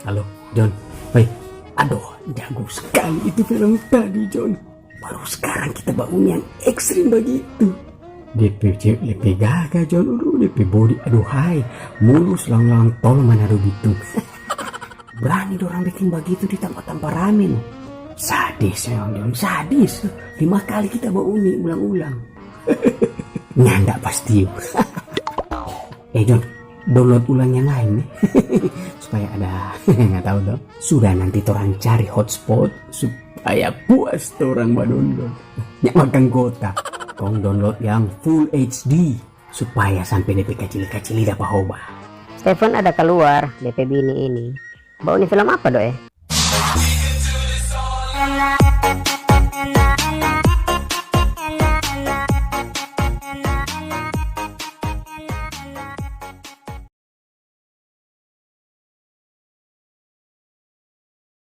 Halo, John. Hei, aduh, jago sekali itu film tadi, John. Baru sekarang kita bangun yang ekstrim begitu. DP gagah, John. DP body, aduh hai. Mulus lang-lang tol mana begitu. Berani dorang bikin begitu di tempat-tempat rame loh. Sadis ya, John. Sadis. 5 kali kita bangun ulang-ulang. Nyanda pasti. John, download ulang yang lain nih. Supaya ada nggak tahu dong. Sudah nanti orang cari hotspot supaya puas orang download. Nyak makan kota. Kong download yang full HD supaya sampai DP kecil-kecil dapat hoba. Stephen ada keluar DP bini ini. Bawa ini film apa, Dok ya?